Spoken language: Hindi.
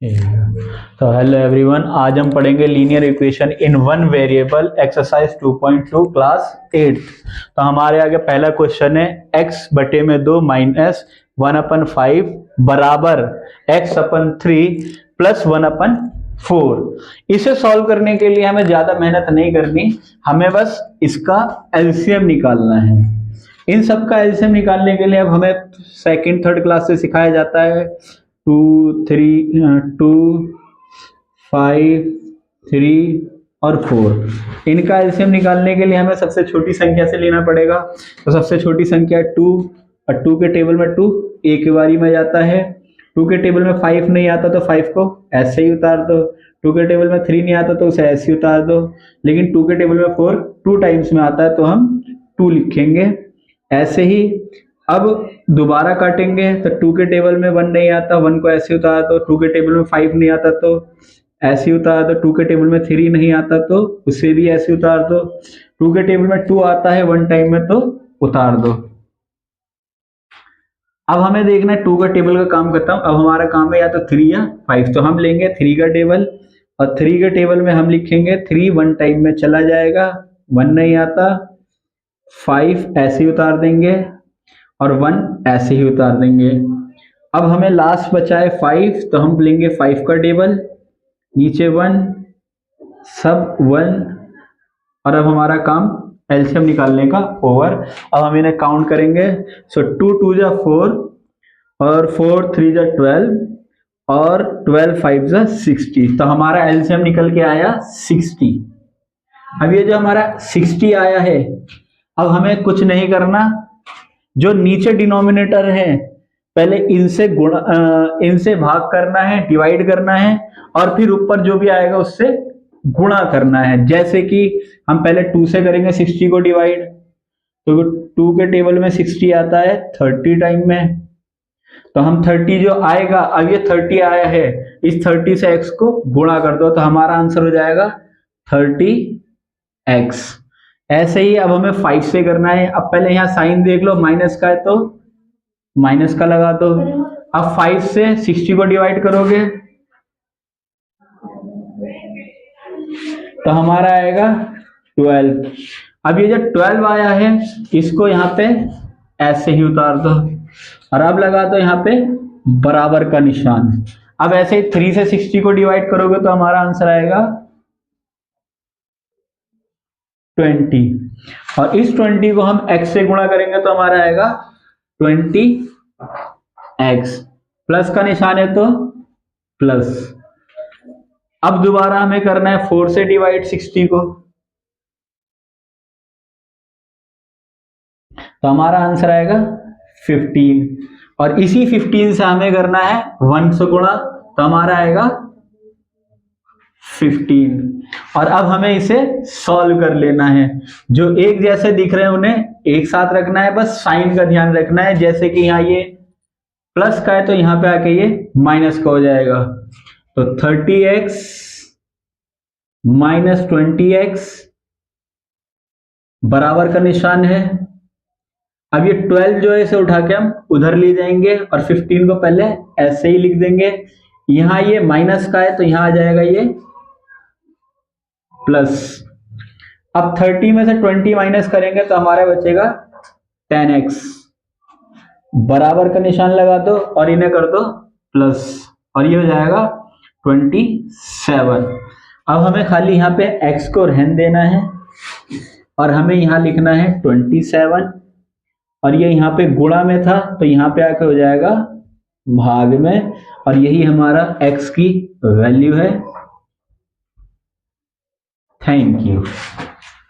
तो हेलो एवरीवन, आज हम पढ़ेंगे linear equation in one variable exercise 2.2 class 8। तो हमारे आगे पहला क्वेश्चन है x बटे में 2 माइनस 1/5 बराबर x/3 प्लस 1/4। इसे सॉल्व करने के लिए हमें ज्यादा मेहनत नहीं करनी, हमें बस इसका एलसीएम निकालना है। इन सब का एलसीएम निकालने के लिए अब हमें सेकंड थर्ड क्लास से सिखाया जाता है 2, 5, 3 और 4। इनका एलसीएम निकालने के लिए हमें सबसे छोटी संख्या से लेना पड़ेगा। तो सबसे छोटी संख्या 2 और 2 के टेबल में 2 एक बारी में जाता है। 2 के टेबल में 5 नहीं आता तो 5 को ऐसे ही उतार दो। 2 के टेबल में 3 नहीं आता तो उसे ऐसे ही उतार दो। लेकिन 2 के टेबल में 4 2 टाइम्स में आता है तो हम 2 लिखेंगे ऐसे ही। अब दोबारा काटेंगे तो 2 के टेबल में 1 नहीं आता, 1 को ऐसे उतार दो। 2 के टेबल में 5 नहीं आता तो ऐसे ही उतार दो। 2 के टेबल में 3 नहीं आता तो उसे भी ऐसे उतार दो। 2 के टेबल में 2 आता है 1 टाइम में तो उतार दो। अब हमें देखना है 2 का टेबल का काम खत्म। अब हमारा काम है या तो 3 या 5, तो हम लेंगे 3 का टेबल और 3 के टेबल में हम लिखेंगे 3 1 टाइम में चला जाएगा, 1 नहीं आता, 5 ऐसे ही उतार देंगे और 1 ऐसे ही उतार देंगे। अब हमें लास्ट बचा है 5, तो हम लेंगे 5 का टेबल, नीचे 1 सब 1 और अब हमारा काम एलसीएम निकालने का ओवर। अब हम इन्हें काउंट करेंगे। सो 2 2 जा 4 और 4 3 जा 12 और 12 5 जा 60। तो हमारा एलसीएम निकल के आया 60। अब ये जो हमारा 60 आया है, अब हमें कुछ नहीं करना। जो नीचे डिनोमिनेटर है पहले इनसे भाग करना है, डिवाइड करना है और फिर ऊपर जो भी आएगा उससे गुणा करना है। जैसे कि हम पहले 2 से करेंगे 60 को डिवाइड, तो 2 के टेबल में 60 आता है 30 टाइम में, तो हम 30 जो आएगा, अब ये 30 आया है, इस 30 से x को गुणा कर दो तो हमारा आंसर हो जाएगा 30x। ऐसे ही अब हमें 5 से करना है। अब पहले यहाँ साइन देख लो, माइनस का है तो माइनस का लगा दो। अब 5 से 60 को डिवाइड करोगे तो हमारा आएगा 12। अब ये जो 12 आया है इसको यहाँ पे ऐसे ही उतार दो और अब लगा दो यहाँ पे बराबर का निशान। अब ऐसे ही 3 से 60 को डिवाइड करोगे तो हमारा आंसर आएगा 20 और इस 20 को हम x से गुणा करेंगे तो हमारा आएगा 20x। प्लस का निशान है तो प्लस। अब दोबारा हमें करना है 4 से डिवाइड 60 को, तो हमारा आंसर आएगा 15 और इसी 15 से हमें करना है 1 से गुणा, तो हमारा आएगा 15। और अब हमें इसे सॉल्व कर लेना है। जो एक जैसे दिख रहे हैं उन्हें एक साथ रखना है, बस साइन का ध्यान रखना है। जैसे कि यहाँ ये प्लस का है तो यहाँ पे आके ये माइनस का हो जाएगा, तो 30x माइनस 20x बराबर का निशान है। अब ये 12 जो है इसे उठा के हम उधर ले जाएंगे और 15 को पहले ऐसे ही लिख देंगे। यहाँ ये माइनस का है तो यहाँ आ जाएगा ये प्लस। अब 30 में से 20 माइनस करेंगे तो हमारा बचेगा 10x। बराबर का निशान लगा दो और इन्हें कर दो प्लस और ये हो जाएगा 27। अब हमें खाली यहाँ पे x को रहने देना है और हमें यहाँ लिखना है 27 और ये यहाँ पे गुणा में था तो यहाँ पे आके हो जाएगा भाग में और यही हमारा x की वैल्यू है। Thank you.